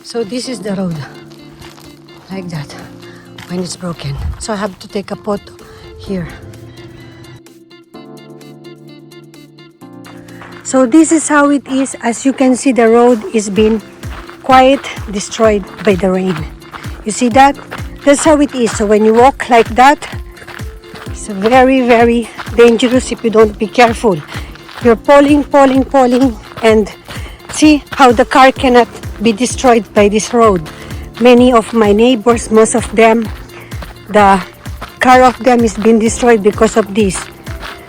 So this is the road, like that, when it's broken. So I have to take a photo here. So this is how it is. As you can see, the road is being quite destroyed by the rain. You see that? That's how it is. So when you walk like that, it's very, very dangerous if you don't be careful. You're falling, and see how the car cannot be destroyed by this road. Many of my neighbors, most of them, the car of them is being destroyed because of this.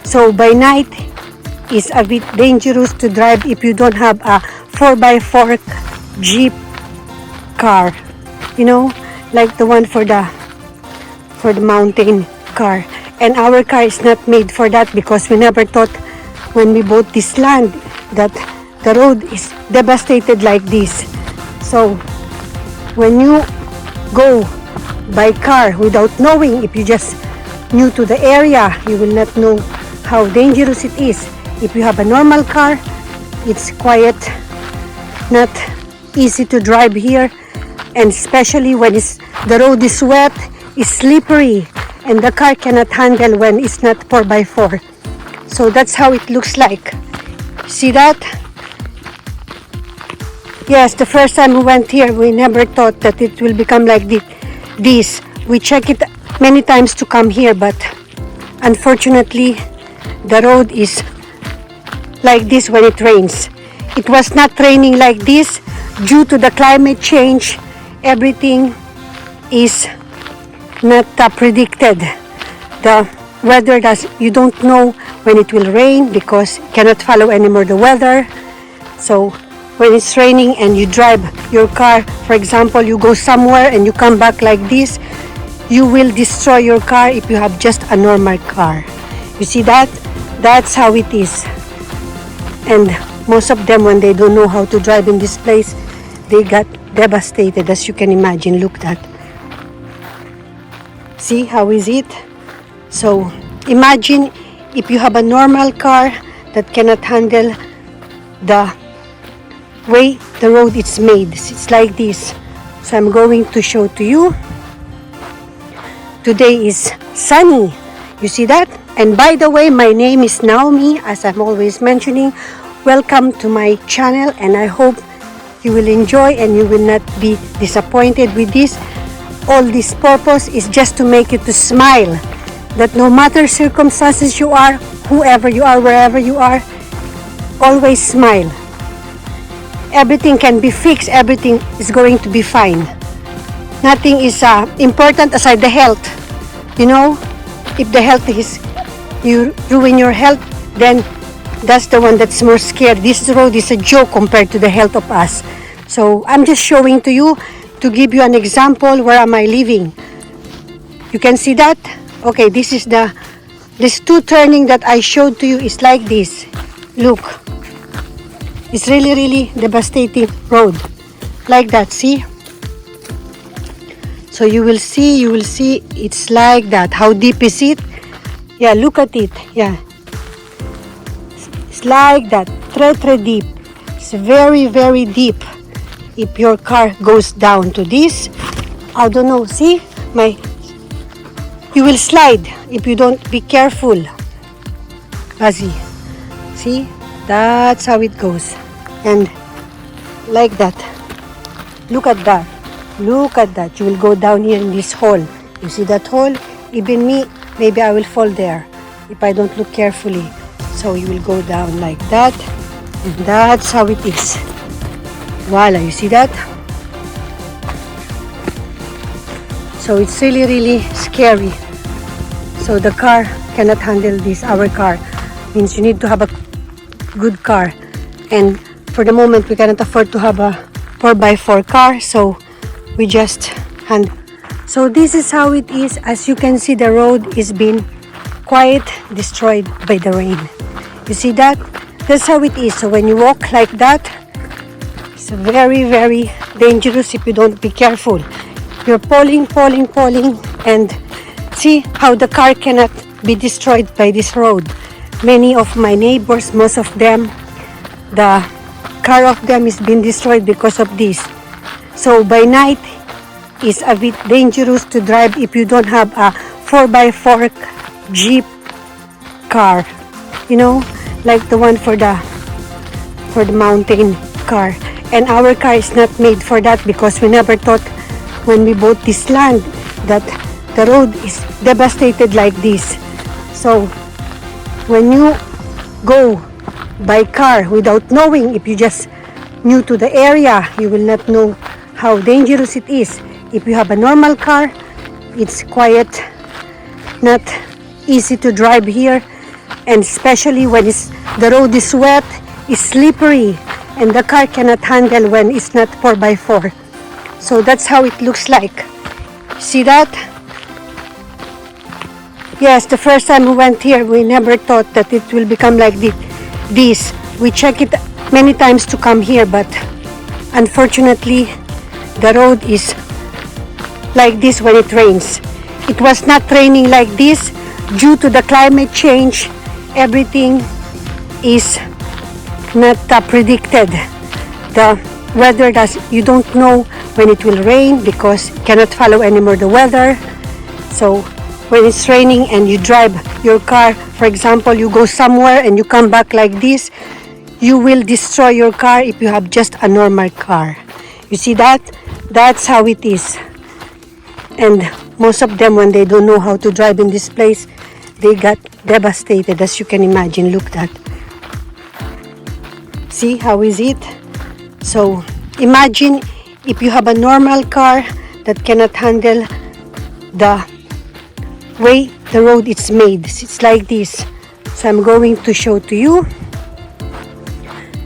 So by night, it's a bit dangerous to drive if you don't have a 4x4 Jeep car, you know, like the one for the mountain car. And our car is not made for that, because we never thought when we bought this land that the road is devastated like this. So when you go by car without knowing, if you just new to the area, you will not know how dangerous it is. If you have a normal car, it's quite not easy to drive here, and especially when the road is wet, it's slippery, and the car cannot handle when it's not 4x4. So that's how it looks like. See that? Yes, the first time we went here, we never thought that it will become like this. We check it many times to come here, but unfortunately, the road is like this when it rains. It was not raining like this due to the climate change. Everything is not predicted. The weather you don't know when it will rain, because you cannot follow anymore the weather. So when it's raining and you drive your car, for example, you go somewhere and you come back like this, you will destroy your car if you have just a normal car. You see that? That's how it is. And most of them, when they don't know how to drive in this place, they got devastated, as you can imagine. Look at that. See how is it? So imagine if you have a normal car that cannot handle the way the road is made. It's like this. So I'm going to show to you. Today is sunny. You see that? And by the way, my name is Naomi, as I'm always mentioning. Welcome to my channel, and I hope you will enjoy and you will not be disappointed with this. All this purpose is just to make you to smile, that no matter circumstances you are, whoever you are, wherever you are, always smile. Everything can be fixed. Everything is going to be fine. Nothing is important aside the health. You know, if the health is, you ruin your health, then that's the one that's more scared. This road is a joke compared to the health of us. So I'm just showing to you, to give you an example. Where am I living? You can see that? Okay, this is this two turning that I showed to you is like this. Look. It's really, really devastating road. Like that, see? So you will see, it's like that. How deep is it? Yeah, look at it. Yeah. It's like that. Très deep. It's very, very deep. If your car goes down to this, I don't know, see? You will slide if you don't be careful. Azzy. See? That's how it goes. And like that. Look at that. Look at that. You will go down here in this hole. You see that hole? Even me, maybe I will fall there if I don't look carefully. So you will go down like that. And that's how it is. Voila, you see that? So it's really, really scary. So the car cannot handle this. Our car means you need to have a good car. And for the moment, we cannot afford to have a 4x4 car. So we just hand. So this is how it is. As you can see, the road is being quite destroyed by the rain. You see that? That's how it is. So when you walk like that, it's very, very dangerous if you don't be careful. You're falling, and see how the car cannot be destroyed by this road. Many of my neighbors, most of them, the car of them is being destroyed because of this. So by night is a bit dangerous to drive if you don't have a 4x4 jeep car, you know, like the one for the mountain car. And our car is not made for that, because we never thought when we bought this land that the road is devastated like this. So when you go by car without knowing, if you just new to the area, you will not know how dangerous it is. If you have a normal car, it's quite not easy to drive here, and especially when the road is wet, it's slippery, and the car cannot handle when it's not 4x4. So that's how it looks like. See that? Yes, the first time we went here, we never thought that it will become like this. We check it many times to come here, but unfortunately, the road is like this when it rains. It was not raining like this due to the climate change. Everything is not predicted. The weather you don't know when it will rain, because you cannot follow anymore the weather. So when it's raining and you drive your car, for example, you go somewhere and you come back like this, you will destroy your car if you have just a normal car. You see that? That's how it is. And most of them, when they don't know how to drive in this place, they got devastated, as you can imagine. Look at that. See, how is it? So imagine if you have a normal car that cannot handle the way the road is made. It's like this. So I'm going to show to you.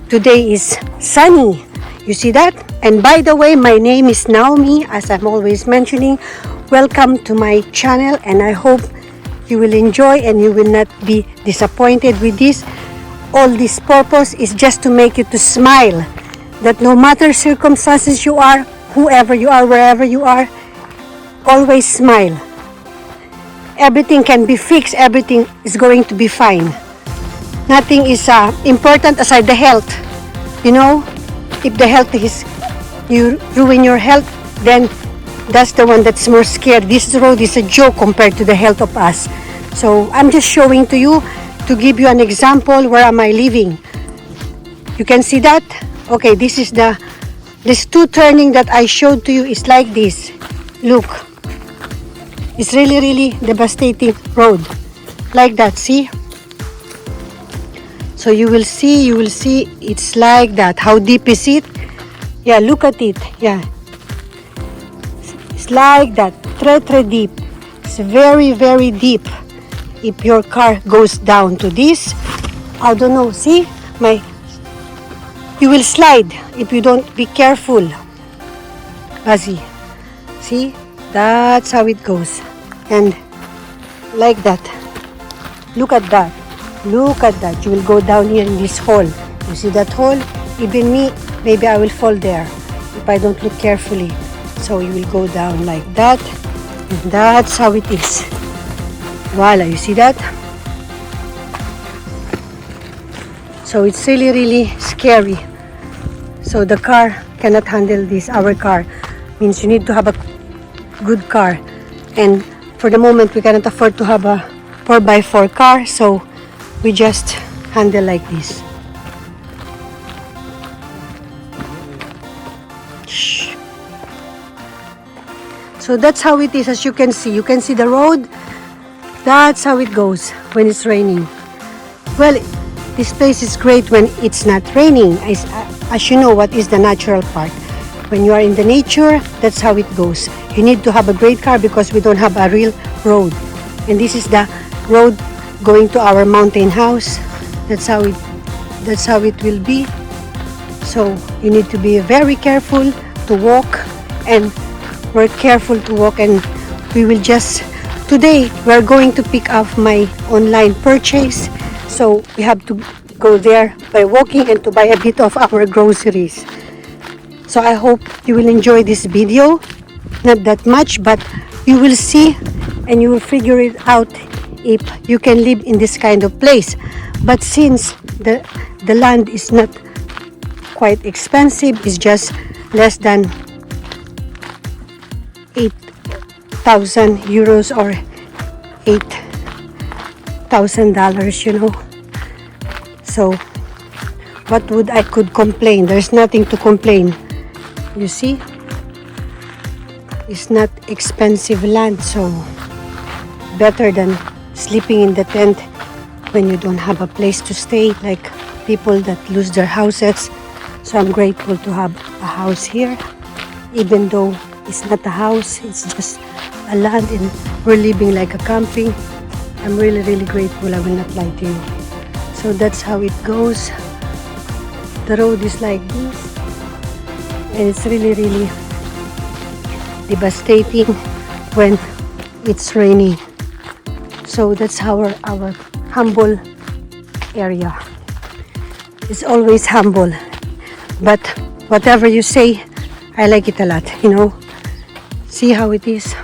Today is sunny. You see that? And by the way, my name is Naomi, as I'm always mentioning. Welcome to my channel, and I hope you will enjoy and you will not be disappointed with this. All this purpose is just to make you to smile, that no matter circumstances you are, whoever you are, wherever you are, always smile. Everything can be fixed. Everything is going to be fine. Nothing is important aside the health. You know, if the health is, you ruin your health, then that's the one that's more scared. This road is a joke compared to the health of us. So I'm just showing to you to give you an example. Where am I living? You can see that? Okay, this is this two turning that I showed to you is like this. Look. It's really, really devastating road. Like that, see? So you will see it's like that. How deep is it? Yeah, look at it. Yeah. It's like that. Très deep. It's very, very deep. If your car goes down to this, I don't know, see? You will slide if you don't be careful. See? That's how it goes. And like that. Look at that. Look at that. You will go down here in this hole. You see that hole? Even me, maybe I will fall there if I don't look carefully. So you will go down like that. And that's how it is. Voila, you see that? So it's really, really scary. So the car cannot handle this. Our car means you need to have a good car. And for the moment, we cannot afford to have a 4x4 car. So we just handle like this. Shh. So that's how it is, as you can see. You can see the road. That's how it goes when it's raining. Well, this place is great when it's not raining. As you know, what is the natural part. When you are in the nature, that's how it goes. You need to have a great car because we don't have a real road. And this is the road going to our mountain house. That's how it will be. So you need to be very careful to walk, and we're careful to walk, and we will just today we're going to pick up my online purchase. So we have to go there by walking and to buy a bit of our groceries. So I hope you will enjoy this video. Not that much, but you will see and you will figure it out if you can live in this kind of place. But since the land is not quite expensive, it's just less than 8,000 euros or $8,000, you know. So what would I could complain? There's nothing to complain. You see, it's not expensive land, so better than sleeping in the tent when you don't have a place to stay, like people that lose their houses. So I'm grateful to have a house here, even though it's not a house, it's just a land and we're living like a camping. I'm really, really grateful, I will not lie to you. So that's how it goes. The road is like this, and it's really, really devastating when it's raining. So that's our humble area. It's always humble, but whatever you say, I like it a lot, you know. See how it is.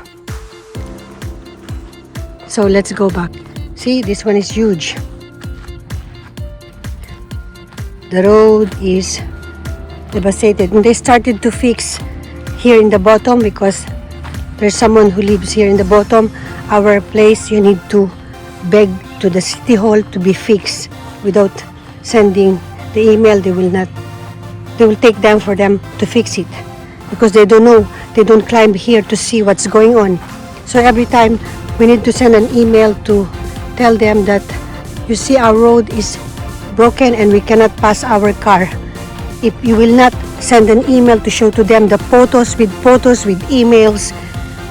So let's go back. See, this one is huge. The road is devastated, and they started to fix here in the bottom because there's someone who lives here in the bottom. Our place, you need to beg to the city hall to be fixed. Without sending the email, they will take them for them to fix it, because they don't know, they don't climb here to see what's going on. So every time we need to send an email to tell them that, you see, our road is broken and we cannot pass our car. If you will not send an email to show to them the photos, with emails,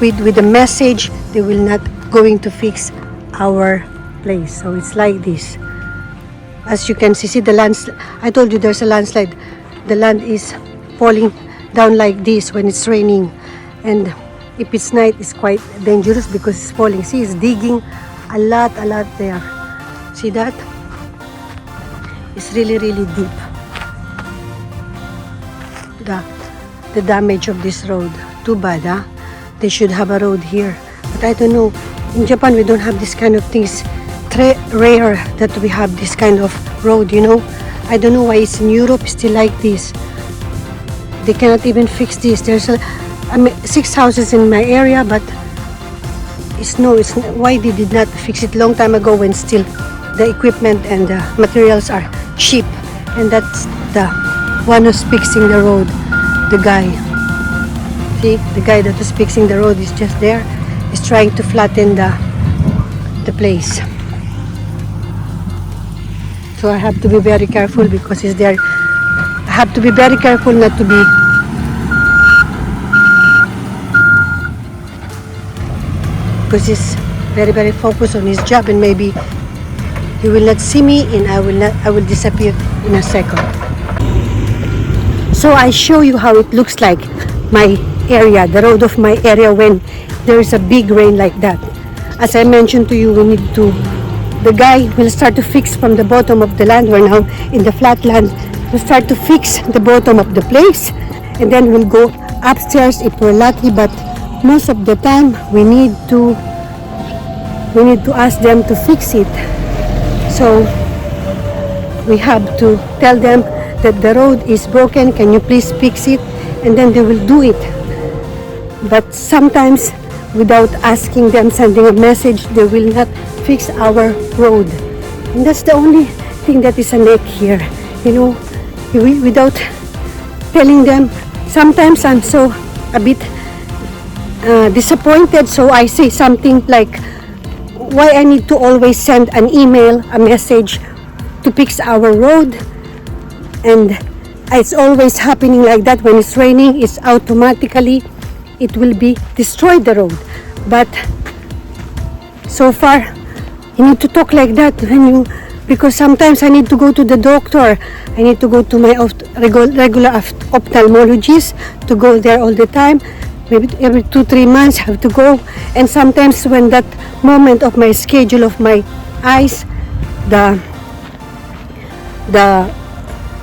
with a message, they will not going to fix our place. So it's like this. As you can see the landslide. I told you there's a landslide. The land is falling down like this when it's raining, and if it's night, it's quite dangerous because it's falling. See, it's digging a lot there. See that? It's really, really deep. The damage of this road. Too bad, huh? They should have a road here. But I don't know. In Japan, we don't have this kind of things. Rare that we have this kind of road, you know. I don't know why it's in Europe still like this. They cannot even fix this. There's 6 houses in my area, but why they did not fix it long time ago when still the equipment and the materials are cheap. And that's the one who's fixing the road, the guy. See, the guy that is fixing the road is just there. He's trying to flatten the place. So I have to be very careful because he's there. I have to be very careful not to be because he's very, very focused on his job, and maybe he will not see me and I will disappear in a second. So I show you how it looks like my area, the road of my area when there is a big rain like that. As I mentioned to you, the guy will start to fix from the bottom of the land. We're now in the flat land. We'll start to fix the bottom of the place, and then we'll go upstairs if we're lucky, but most of the time we need to ask them to fix it. So we have to tell them that the road is broken, can you please fix it, and then they will do it. But sometimes without asking them, sending a message, they will not fix our road, and that's the only thing that is a neck here, you know. Without telling them, sometimes I'm so a bit disappointed, so I say something like, why I need to always send an email, a message to fix our road. And it's always happening like that. When it's raining, it's automatically, it will be destroyed the road. But so far, you need to talk like that because sometimes I need to go to the doctor. I need to go to my regular ophthalmologist, to go there all the time. Maybe every 2-3 months I have to go. And sometimes when that moment of my schedule of my eyes, the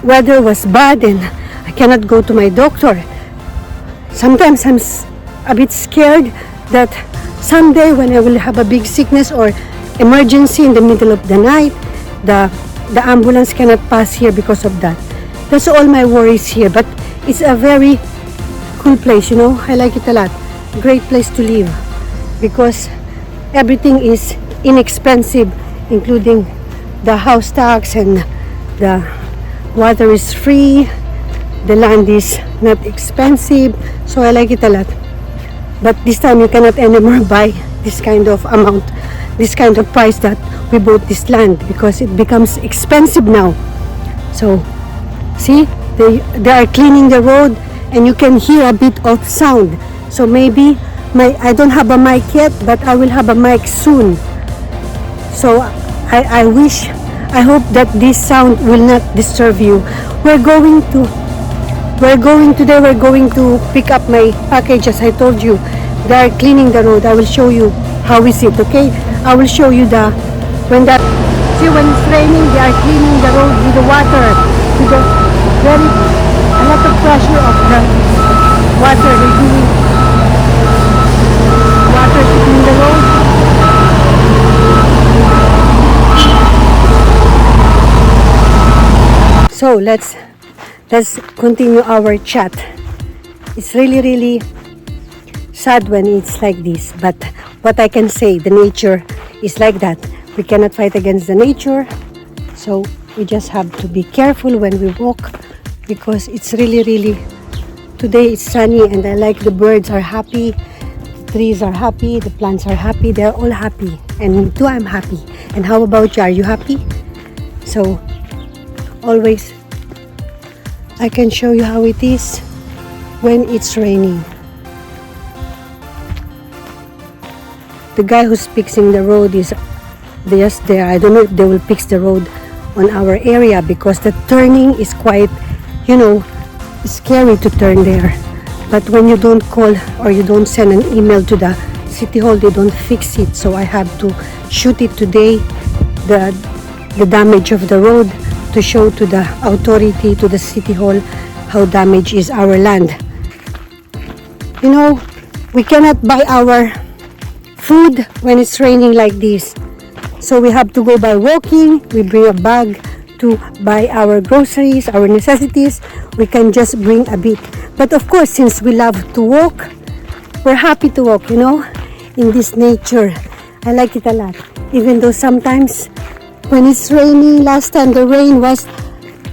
weather was bad and I cannot go to my doctor. Sometimes I'm a bit scared that someday when I will have a big sickness or emergency in the middle of the night, the ambulance cannot pass here because of that. That's all my worries here, but it's a very cool place, you know. I like it a lot. Great place to live. because everything is inexpensive, including the house tax, and the water is free, the land is not expensive, so I like it a lot. But this time you cannot anymore buy this kind of amount, this kind of price that we bought this land, because it becomes expensive now. So see, they are cleaning the road, and you can hear a bit of sound. So maybe I don't have a mic yet, but I will have a mic soon. So I hope that this sound will not disturb you. We're going to pick up my package, as I told you. They are cleaning the road. I will show you how is it, okay? I will show you when it's raining, they are cleaning the road with the water, with a lot of pressure of the water. They're doing water to clean the road. So let's continue our chat. It's really sad when it's like this, but what I can say, the nature is like that. We cannot fight against the nature, so we just have to be careful when we walk, because it's really today it's sunny, and I like the birds are happy, the trees are happy, the plants are happy, they're all happy, and me too, I'm happy. And how about you? Are you happy? So always I can show you how it is when it's raining. The guy who's fixing the road is just there. I don't know if they will fix the road on our area, because the turning is quite, scary to turn there. But when you don't call or you don't send an email to the city hall, they don't fix it. So I have to shoot it today, the damage of the road, to show to the authority, to the city hall, how damaged is our land. We cannot buy our food when it's raining like this. So we have to go by walking. We bring a bag to buy our groceries, our necessities. We can just bring a bit. But of course, since we love to walk, we're happy to walk, in this nature. I like it a lot. Even though sometimes when it's raining, last time the rain was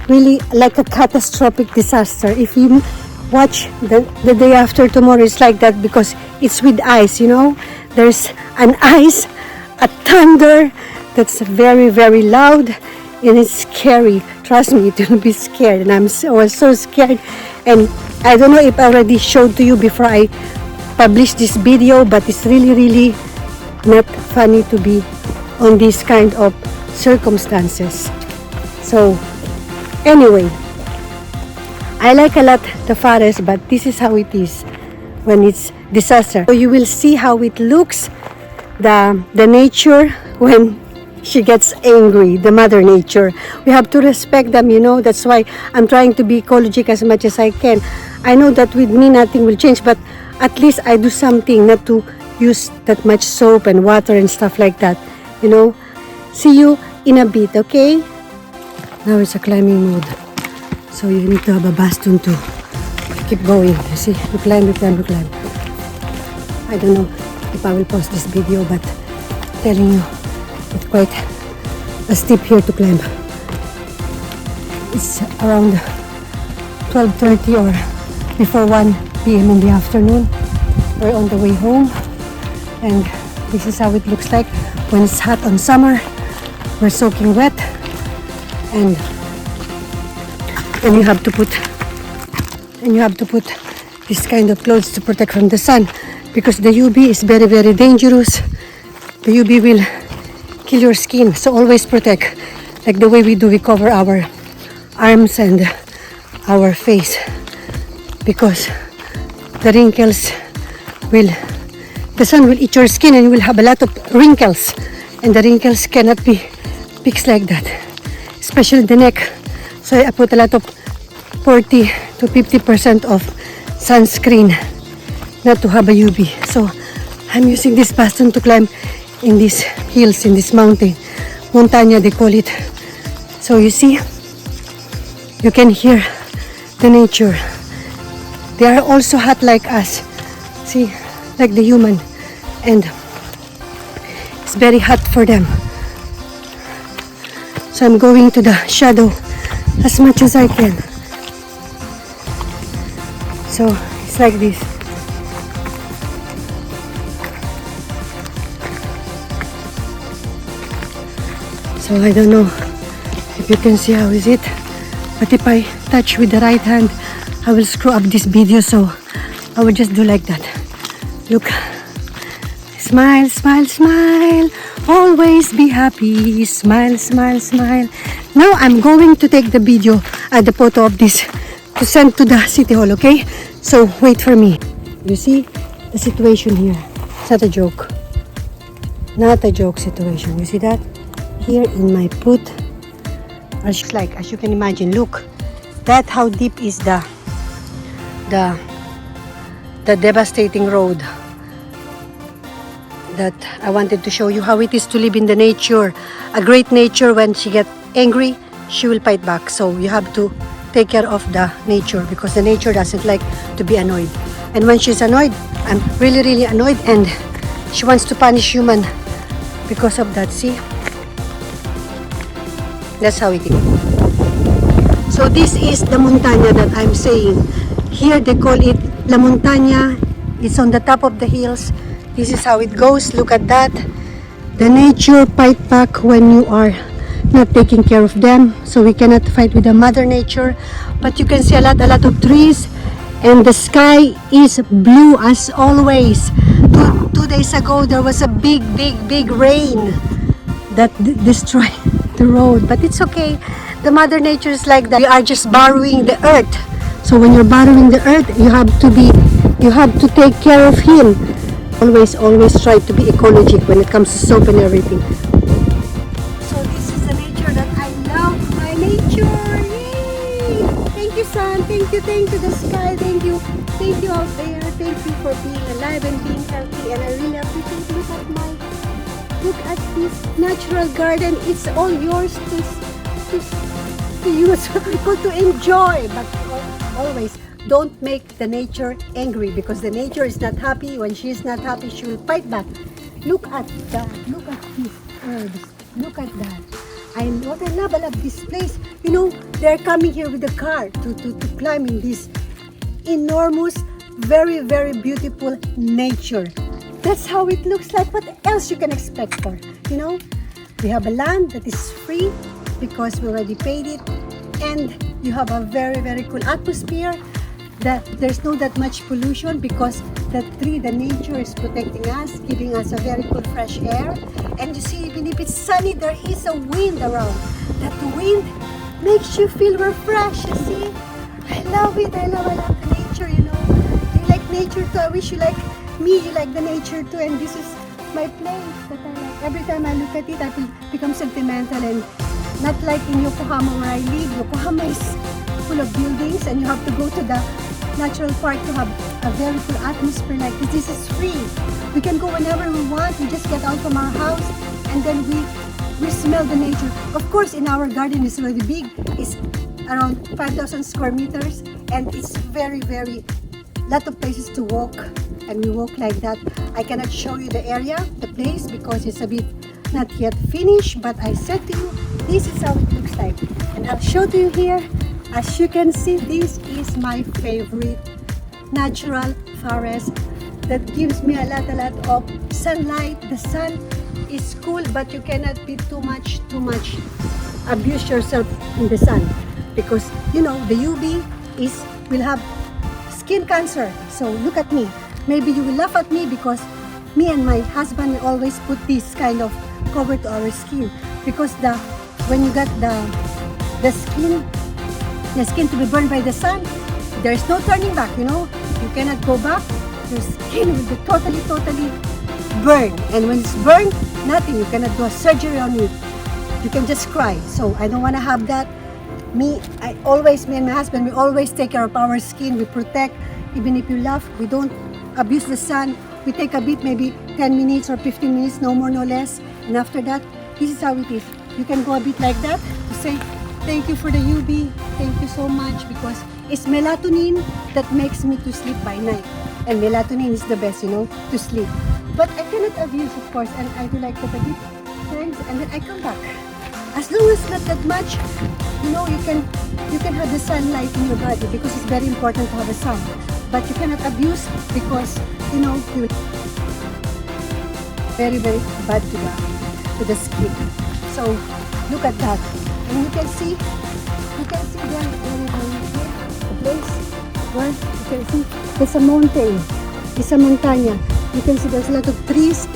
really like a catastrophic disaster. If you watch the day after tomorrow, it's like that, because it's with ice, There's an ice, a thunder that's very loud, and it's scary. Trust me, it will be scared, and I was so scared. And I don't know if I already showed to you before I published this video, but it's really not funny to be on this kind of circumstances. So anyway, I like a lot the forest, but this is how it is when it's disaster. So you will see how it looks, the nature when she gets angry, the mother nature. We have to respect them, That's why I'm trying to be ecologic as much as I can. I know that with me nothing will change, but at least I do something, not to use that much soap and water and stuff like that, See you in a bit, okay? Now it's a climbing mode, so you need to have a bastion to keep going. You see, you climb. I don't know if I will post this video, but I'm telling you, it's quite a steep here to climb. It's around 12:30 or before 1 p.m. in the afternoon. We're on the way home, and this is how it looks like when it's hot on summer. We're soaking wet, and you have to put this kind of clothes to protect from the sun, because the UV is very dangerous. The UV will kill your skin, so always protect, like the way we do. We cover our arms and our face, because the sun will eat your skin, and you will have a lot of wrinkles, and the wrinkles cannot be fixed like that, especially the neck. So I put a lot of 40 to 50% of sunscreen, not to have a UV. So I'm using this bastion to climb in these hills, in this mountain. Montaña, they call it. So you see, you can hear the nature. They are also hot like us. See, like the human. And it's very hot for them. So I'm going to the shadow as much as I can. So it's like this. So I don't know if you can see how is it, but if I touch with the right hand, I will screw up this video, so I will just do like that. Look, smile, smile, smile, always be happy, smile, smile, smile. Now I'm going to take the video, the photo of this to send to the city hall, okay? So wait for me. You see the situation here, it's not a joke. Not a joke situation, you see that? Here in my foot, as you can imagine, look, that how deep is the devastating road that I wanted to show you how it is to live in the nature. A great nature, when she gets angry, she will fight back. So you have to take care of the nature, because the nature doesn't like to be annoyed. And when she's annoyed, I'm really, really annoyed, and she wants to punish human because of that. See? That's how it is. So this is the montaña that I'm saying. Here they call it La Montaña. It's on the top of the hills. This is how it goes. Look at that. The nature fight back when you are not taking care of them. So we cannot fight with the mother nature. But you can see a lot of trees, and the sky is blue as always. Two days ago there was a big rain that destroyed the road, but it's okay. The mother nature is like that. We are just borrowing the earth. So when you're borrowing the earth, you have to take care of him. Always try to be ecologic when it comes to soap and everything. So this is the nature that I love. My nature. Yay! Thank you, sun. Thank you the sky. Thank you out there. Thank you for being alive and being healthy. And I really appreciate. Look at this natural garden. It's all yours to use for people to enjoy. But always don't make the nature angry, because the nature is not happy. When she is not happy, she will fight back. Look at that. Look at these herbs. Look at that. What I love this place. You know, they're coming here with a car to climb in this enormous, very, very beautiful nature. That's how it looks like. What else you can expect for? You know, we have a land that is free because we already paid it, and you have a very, very cool atmosphere. There's no that much pollution because the nature is protecting us, giving us a very cool fresh air. And you see, even if it's sunny, there is a wind around. That wind makes you feel refreshed. You see, I love it. I love the nature. You know, you like nature too. I wish you like me, you like the nature too, and this is my place that I like. Every time I look at it, I will become sentimental, and not like in Yokohama where I live. Yokohama is full of buildings, and you have to go to the natural park to have a very cool atmosphere like this. This is free. We can go whenever we want. We just get out from our house, and then we smell the nature. Of course, in our garden is really big. It's around 5,000 square meters, and it's very, very lot of places to walk. And we walk like that. I cannot show you the area, the place, because it's a bit not yet finished, but I said to you, this is how it looks like. And I'll show to you here. As you can see, this is my favorite natural forest that gives me a lot of sunlight. The sun is cool, but you cannot be too much abuse yourself in the sun, because you know the UV will have skin cancer. So look at me. Maybe you will laugh at me because me and my husband will always put this kind of cover to our skin, because when you got the skin to be burned by the sun, there's no turning back, you know. You cannot go back. Your skin will be totally burned. And when it's burned, nothing. You cannot do a surgery on it. You can just cry. So I don't want to have that. Me and my husband, we always take care of our skin. We protect. Even if you laugh, we don't abuse the sun. We take a bit, maybe 10 minutes or 15 minutes, no more, no less. And after that, this is how it is. You can go a bit like that to say, thank you for the UV. Thank you so much, because it's melatonin that makes me to sleep by night. And melatonin is the best, you know, to sleep. But I cannot abuse, of course, and I do like that a bit times, and then I come back. As long as not that much, you know, you can have the sunlight in your body because it's very important to have the sun. But you cannot abuse because, you know, you very, very bad to the skin. So look at that, and you can see there the place where you can see there's a mountain, it's a montaña. You can see there's a lot of trees.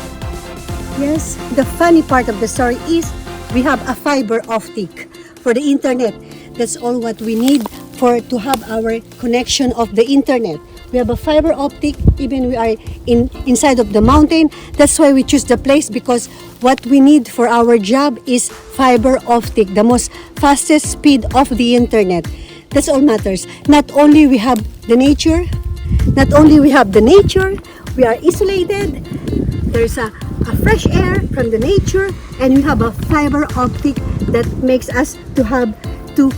Yes, the funny part of the story is we have a fiber optic for the internet. That's all what we need to have our connection of the internet. We have a fiber optic, even we are inside of the mountain. That's why we choose the place, because what we need for our job is fiber optic, the most fastest speed of the internet. That's all matters. Not only we have the nature, we are isolated. There's a fresh air from the nature, and we have a fiber optic that makes us to have to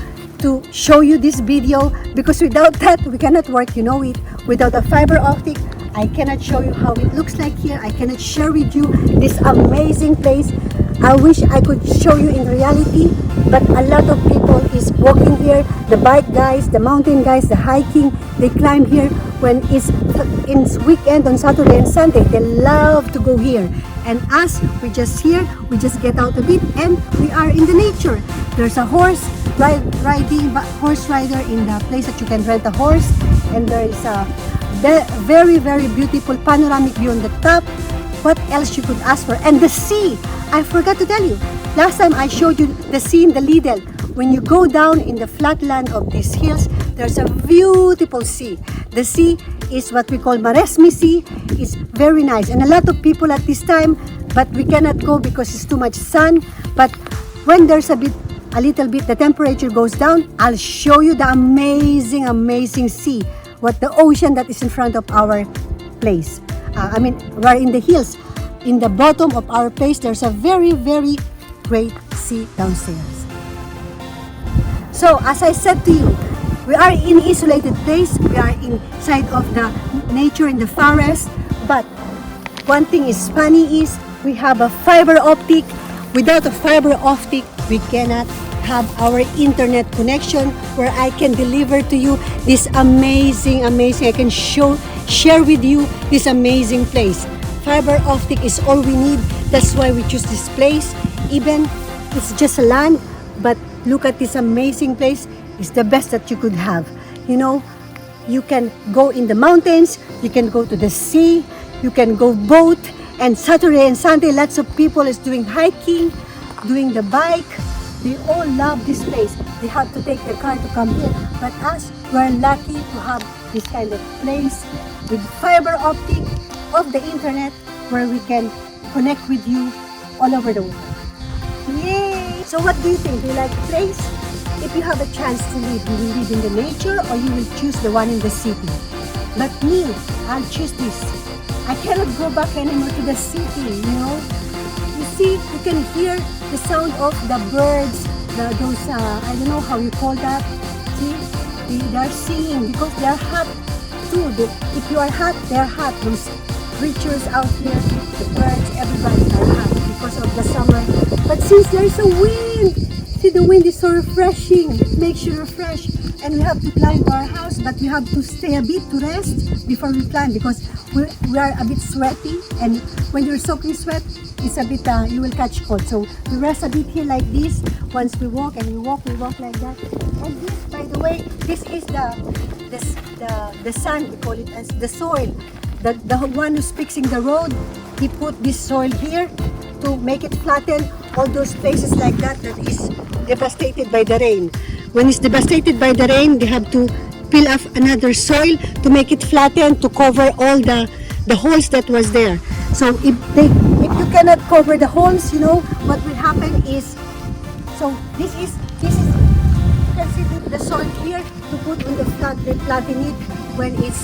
show you this video, because without that we cannot work, you know it. Without a fiber optic, I cannot show you how it looks like here. I cannot share with you this amazing place. I wish I could show you in reality, but a lot of people is walking here. The bike guys, the mountain guys, the hiking, they climb here when it's weekend on Saturday and Sunday. They love to go here. And us, we just get out a bit, and we are in the nature. There's a horse rider in the place that you can rent a horse, and there is a very, very beautiful panoramic view on the top. What else you could ask for? And the sea, I forgot to tell you. Last time I showed you the sea in the Lidl. When you go down in the flatland of these hills, there's a beautiful sea. The sea is what we call Maresme Sea. It's very nice, and a lot of people at this time, but we cannot go because it's too much sun. But when there's a little bit, the temperature goes down, I'll show you the amazing, amazing sea. What the ocean that is in front of our place. We're in the hills. In the bottom of our place, there's a very, very great sea downstairs. So, as I said to you, we are in isolated place. We are inside of the nature in the forest. But one thing is funny is we have a fiber optic. Without a fiber optic, we cannot have our internet connection where I can deliver to you this amazing, I can share with you this amazing place. Fiber optic is all we need. That's why we choose this place. Even it's just a land, but look at this amazing place. It's the best that you could have. You know, you can go in the mountains, you can go to the sea, you can go boat, and Saturday and Sunday lots of people is doing hiking, doing the bike. They all love this place. They have to take the car to come here. But us, we're lucky to have this kind of place with fiber optic of the internet where we can connect with you all over the world. Yay! So what do you think? Do you like the place? If you have a chance to live, you will live in the nature or you will choose the one in the city? But me, I'll choose this. I cannot go back anymore to the city, you know? You see, you can hear the sound of the birds, those, I don't know how you call that. See, they are singing because they are hot too. If you are hot, they are hot. Those creatures out here, the birds, everybody are hot because of the summer. But since there is a wind, see, the wind is so refreshing. It makes you refresh. And we have to climb our house, but we have to stay a bit to rest before we climb because we are a bit sweaty, and when you're soaking sweat, it's a bit, you will catch cold. So we rest a bit here like this. Once we walk and we walk like that. And this, by the way, this is the sand, we call it as the soil. The one who's fixing the road, he put this soil here to make it flatten all those places like that is devastated by the rain. When it's devastated by the rain, they have to peel off another soil to make it flatten, to cover all the holes that was there. So if you cannot cover the holes, you know what will happen is, so this is you can see the soil here to put on the flatten it when it's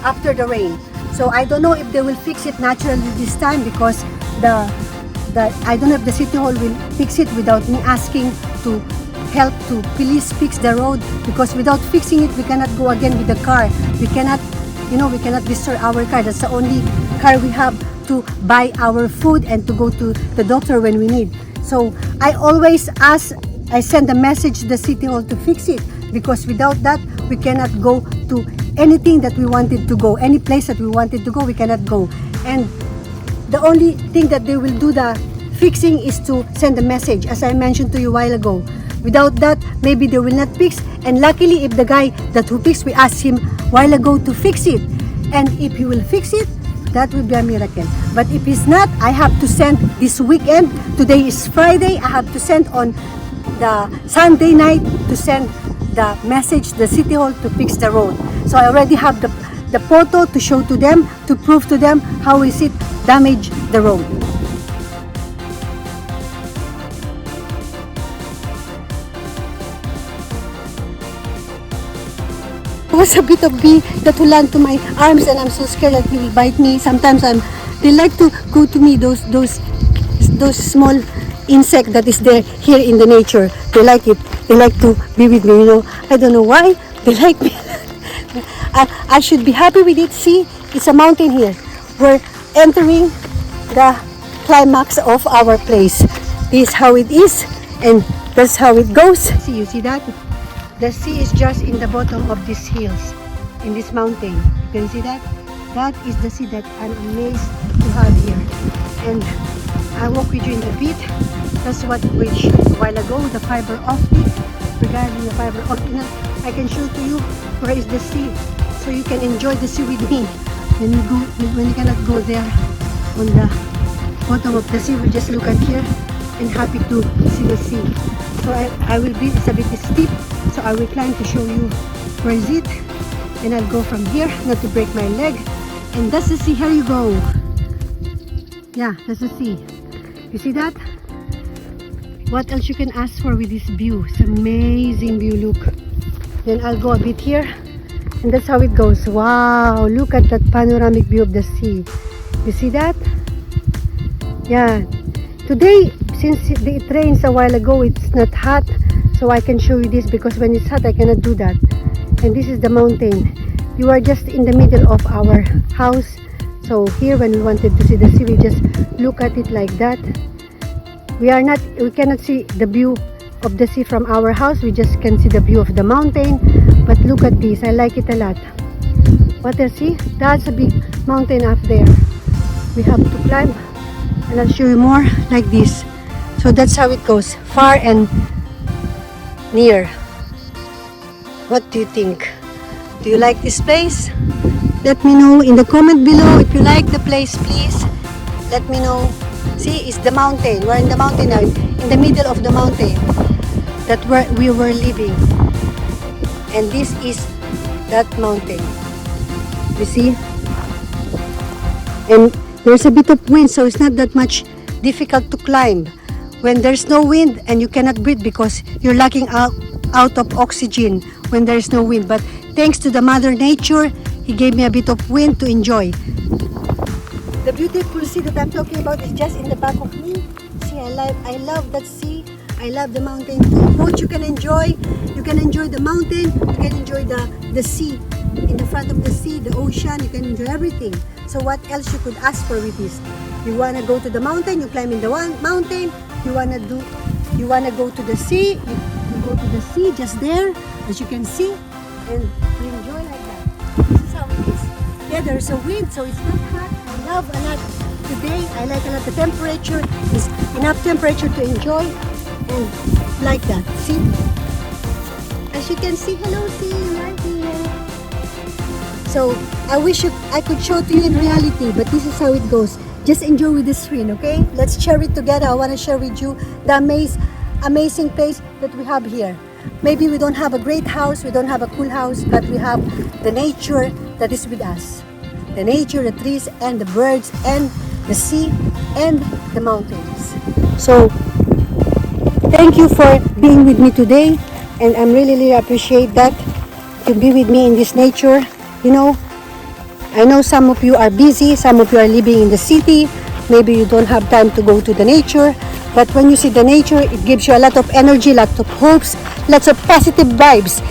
after the rain. So I don't know if they will fix it naturally this time because I don't know if the city hall will fix it without me asking to help to please fix the road, because without fixing it we cannot go again with the car. We cannot destroy our car. That's the only car we have to buy our food and to go to the doctor when we need. So I always I send a message to the city hall to fix it, because without that we cannot go to anything that we wanted to go, any place that we wanted to go, we cannot go. And the only thing that they will do the fixing is to send a message, as I mentioned to you a while ago. Without that, maybe they will not fix. And luckily, if the guy that who fixed, we asked him a while ago to fix it, and if he will fix it, that will be a miracle. But if he's not, I have to send this weekend. Today is Friday. I have to send on the Sunday night to send the message to the city hall to fix the road. So I already have the photo to show to them, to prove to them how is it damage the road. There was a bit of bee that will land to my arms, and I'm so scared that he will bite me. Sometimes they like to go to me, those small insect that is there here in the nature. They like it. They like to be with me, you know. I don't know why they like me. I should be happy with it. See, it's a mountain here. We're entering the climax of our place. This is how it is, and that's how it goes. See, you see that? The sea is just in the bottom of these hills, in this mountain. You can see that? That is the sea that I'm amazed to have here. And I walk with you in the bit. That's what which a while ago, the fiber optic. Regarding the fiber optic, I can show to you where is the sea, so you can enjoy the sea with me. When you cannot go there on the bottom of the sea, we just look at here and happy to see the sea. So I will be, it's a bit steep, so I will climb to show you where is it, and I'll go from here, not to break my leg. And that's the sea. Here you go. Yeah, that's the sea. You see that? What else you can ask for with this view? It's amazing view, look. Then I'll go a bit here, and that's how it goes. Wow, look at that panoramic view of the sea. You see that? Yeah. Today, since it rains a while ago, it's not hot, so I can show you this, because when it's hot I cannot do that. And this is the mountain. You are just in the middle of our house. So here, when we wanted to see the sea, we just look at it like that. We cannot see the view of the sea from our house. We just can see the view of the mountain. But look at this, I like it a lot. What else? See, that's a big mountain up there. We have to climb, and I'll show you more like this. So that's how it goes, far and near. What do you think? Do you like this place? Let me know in the comment below. If you like the place, please let me know. See, it's the mountain. We're in the mountain now, in the middle of the mountain that we were living. And this is that mountain. You see? And there's a bit of wind, so it's not that much difficult to climb. When there's no wind and you cannot breathe because you're lacking out of oxygen when there's no wind. But thanks to the Mother Nature, He gave me a bit of wind to enjoy. The beautiful sea that I'm talking about is just in the back of me. See, I love that sea. I love the mountain too. Both you can enjoy. You can enjoy the mountain. You can enjoy the sea. In the front of the sea, the ocean, you can enjoy everything. So what else you could ask for with this? You wanna go to the mountain, you climb in the mountain. You wanna go to the sea, you go to the sea just there, as you can see, and you enjoy like that. This is how it is. Yeah, there's a wind, so it's not hot. I love a lot today. I like a lot the temperature. It's enough temperature to enjoy, and like that. See? As you can see, hello sea, right here. So I wish I could show to you in reality, but this is how it goes. Just enjoy with the screen, okay? Let's share it together. I want to share with you the amazing place that we have here. Maybe we don't have a great house, we don't have a cool house, but we have the nature that is with us. The nature, the trees, and the birds, and the sea, and the mountains. So thank you for being with me today, and I'm really appreciate that to be with me in this nature. You know, I know some of you are busy, some of you are living in the city, maybe you don't have time to go to the nature, but when you see the nature, it gives you a lot of energy, lots of hopes, lots of positive vibes.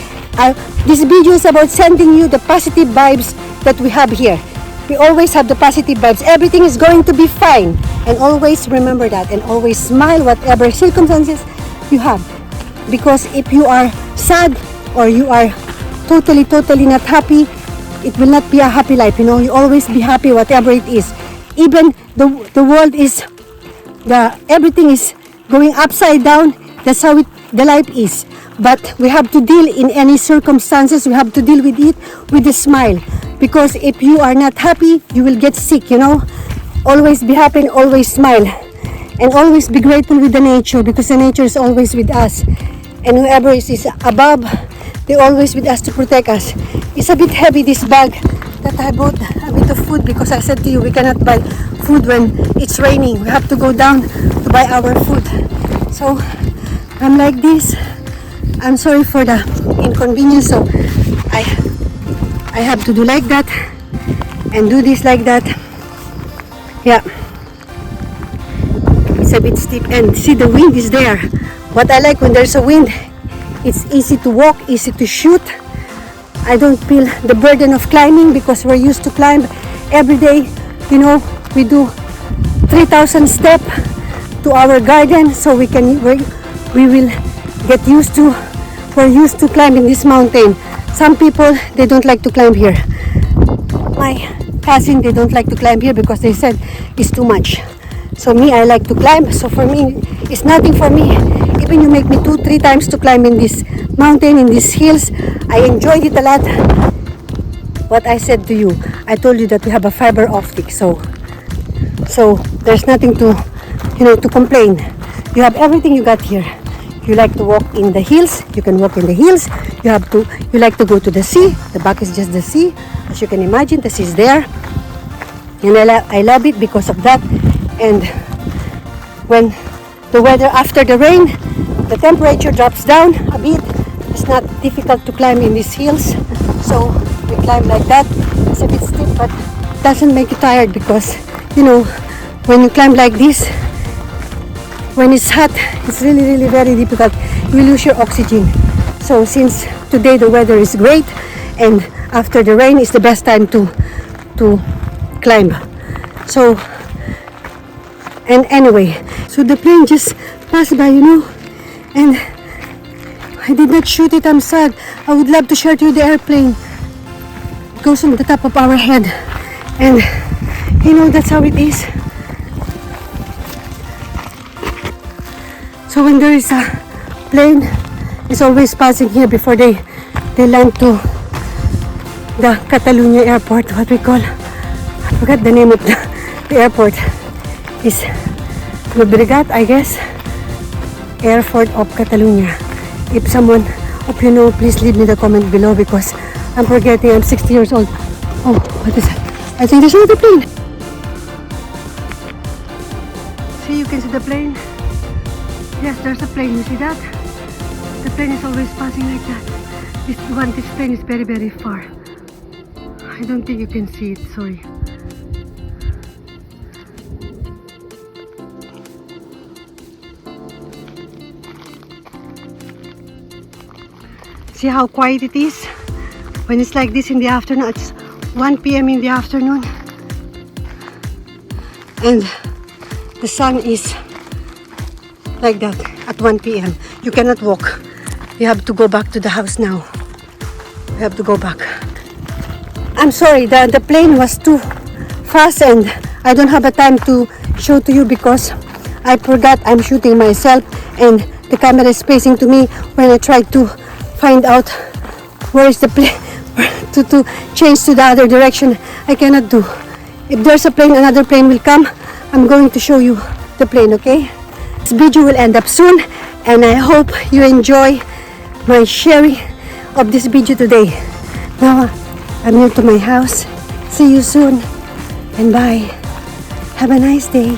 This video is about sending you the positive vibes that we have here. We always have the positive vibes. Everything is going to be fine. And always remember that. And always smile whatever circumstances you have. Because if you are sad or you are totally not happy, it will not be a happy life. You know, you always be happy whatever it is. Even the world is, everything is going upside down. That's how the life is. But we have to deal in any circumstances. We have to deal with it with a smile. Because if you are not happy, you will get sick, you know. Always be happy and always smile. And always be grateful with the nature, because the nature is always with us. And whoever is above, they're always with us to protect us. It's a bit heavy, this bag that I bought a bit of food, because I said to you, we cannot buy food when it's raining. We have to go down to buy our food. So I'm like this. I'm sorry for the inconvenience. So I have to do like that and do this like that. Yeah, it's a bit steep, and see, the wind is there. What I like when there's a wind, it's easy to walk, easy to shoot. I don't feel the burden of climbing, because we're used to climb every day. You know, we do 3,000 steps to our garden, so we will get used to. We're used to climbing this mountain. Some people, they don't like to climb here. My cousin, they don't like to climb here because they said it's too much. So me, I like to climb. So for me, it's nothing for me. Even you make me 2-3 times to climb in this mountain, in these hills, I enjoyed it a lot. What I said to you, I told you that we have a fiber optic. So there's nothing to, you know, to complain. You have everything you got here. You like to walk in the hills, you can walk in the hills. You like to go to the sea. The back is just the sea. As you can imagine, the sea is there. And I love it because of that. And when the weather after the rain, the temperature drops down a bit. It's not difficult to climb in these hills. So we climb like that. It's a bit steep, but it doesn't make you tired, because, you know, when you climb like this, when it's hot, it's really very difficult. You lose your oxygen. So since today the weather is great, and after the rain is the best time to climb. So, and anyway, so the plane just passed by, you know, and I did not shoot it. I'm sad. I would love to share to you the airplane. It goes on the top of our head, and you know, that's how it is. So when there is a plane, it's always passing here before they land to the Catalonia airport, what we call, I forgot the name of the airport. Is Llobregat, I guess, Airport of Catalonia. If someone of you know, please leave me the comment below, because I'm forgetting. I'm 60 years old. Oh, what is that? I think there's another plane. See, you can see the plane. Yes, there's a plane. You see that? The plane is always passing like that. This plane is very far. I don't think you can see it. Sorry. See how quiet it is? When it's like this in the afternoon, it's 1 p.m. in the afternoon. And the sun is like that at 1 p.m. You cannot walk. You have to go back to the house now. You have to go back. I'm sorry, the plane was too fast, and I don't have a time to show to you because I forgot I'm shooting myself, and the camera is facing to me when I try to find out where is the plane to change to the other direction. I cannot do. If there's a plane, another plane will come. I'm going to show you the plane, okay? This video will end up soon, and I hope you enjoy my sharing of this video today. Now I'm new to my house. See you soon, and bye. Have a nice day.